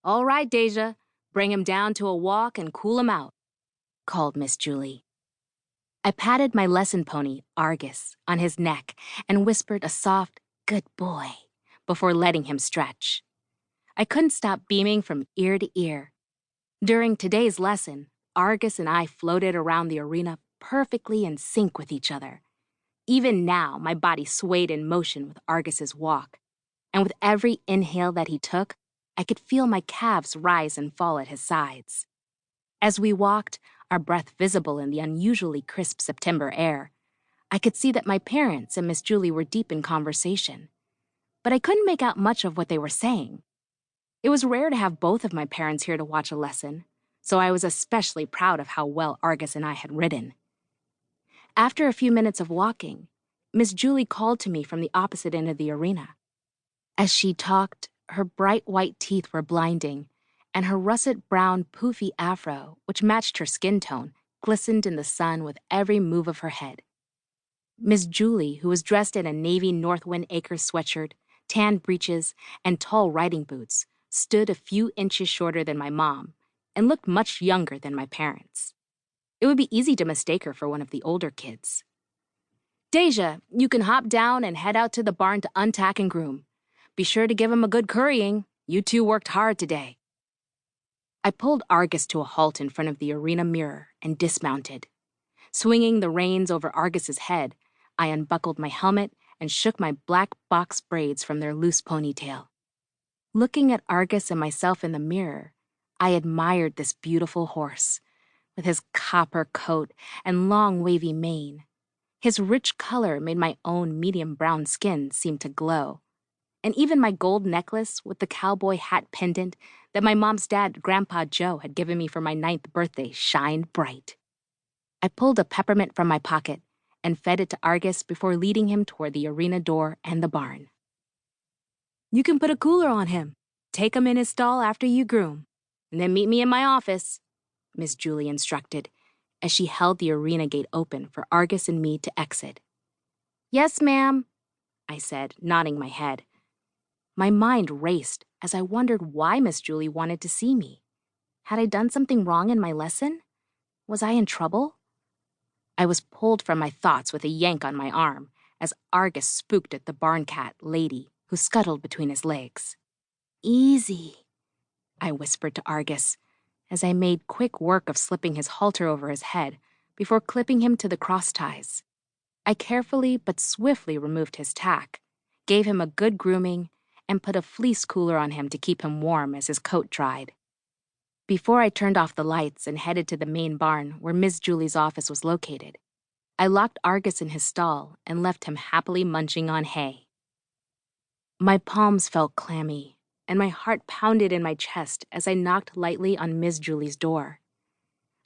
"All right, Daija, bring him down to a walk and cool him out," called Miss Julie. I patted my lesson pony, Argus, on his neck and whispered a soft, "Good boy," before letting him stretch. I couldn't stop beaming from ear to ear. During today's lesson, Argus and I floated around the arena perfectly in sync with each other. Even now, my body swayed in motion with Argus's walk, and with every inhale that he took, I could feel my calves rise and fall at his sides. As we walked, our breath visible in the unusually crisp September air, I could see that my parents and Miss Julie were deep in conversation. But I couldn't make out much of what they were saying. It was rare to have both of my parents here to watch a lesson, so I was especially proud of how well Argus and I had ridden. After a few minutes of walking, Miss Julie called to me from the opposite end of the arena. As she talked, her bright white teeth were blinding, and her russet brown poofy afro, which matched her skin tone, glistened in the sun with every move of her head. Miss Julie, who was dressed in a navy Northwind Acres sweatshirt, tan breeches, and tall riding boots, stood a few inches shorter than my mom and looked much younger than my parents. It would be easy to mistake her for one of the older kids. "Daija, you can hop down and head out to the barn to untack and groom. Be sure to give him a good currying. You two worked hard today." I pulled Argus to a halt in front of the arena mirror and dismounted. Swinging the reins over Argus's head, I unbuckled my helmet and shook my black box braids from their loose ponytail. Looking at Argus and myself in the mirror, I admired this beautiful horse, with his copper coat and long wavy mane. His rich color made my own medium brown skin seem to glow, and even my gold necklace with the cowboy hat pendant that my mom's dad, Grandpa Joe, had given me for my 9th birthday shined bright. I pulled a peppermint from my pocket and fed it to Argus before leading him toward the arena door and the barn. "You can put a cooler on him. Take him in his stall after you groom, and then meet me in my office," Miss Julie instructed, as she held the arena gate open for Argus and me to exit. "Yes, ma'am," I said, nodding my head. My mind raced as I wondered why Miss Julie wanted to see me. Had I done something wrong in my lesson? Was I in trouble? I was pulled from my thoughts with a yank on my arm as Argus spooked at the barn cat, Lady, who scuttled between his legs. "Easy," I whispered to Argus, as I made quick work of slipping his halter over his head before clipping him to the cross ties. I carefully but swiftly removed his tack, gave him a good grooming, and put a fleece cooler on him to keep him warm as his coat dried. Before I turned off the lights and headed to the main barn where Miss Julie's office was located, I locked Argus in his stall and left him happily munching on hay. My palms felt clammy, and my heart pounded in my chest as I knocked lightly on Miss Julie's door.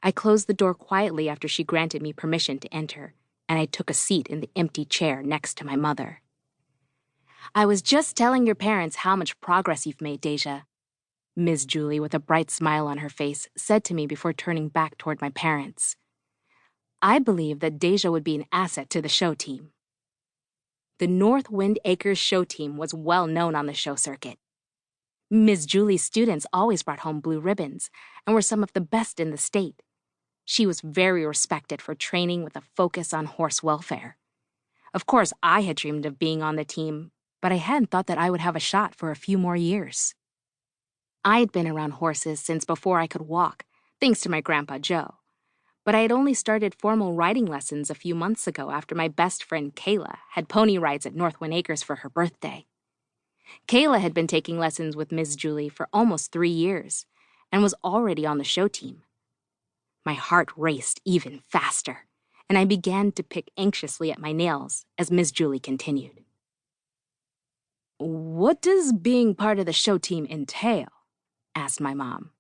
I closed the door quietly after she granted me permission to enter, and I took a seat in the empty chair next to my mother. "I was just telling your parents how much progress you've made, Daija," Miss Julie, with a bright smile on her face, said to me before turning back toward my parents. "I believe that Daija would be an asset to the show team." The Northwind Acres show team was well known on the show circuit. Miss Julie's students always brought home blue ribbons and were some of the best in the state. She was very respected for training with a focus on horse welfare. Of course, I had dreamed of being on the team, but I hadn't thought that I would have a shot for a few more years. I had been around horses since before I could walk, thanks to my Grandpa Joe. But I had only started formal riding lessons a few months ago after my best friend Kayla had pony rides at Northwind Acres for her birthday. Kayla had been taking lessons with Miss Julie for almost 3 years and was already on the show team. My heart raced even faster, and I began to pick anxiously at my nails as Miss Julie continued. "What does being part of the show team entail?" asked my mom.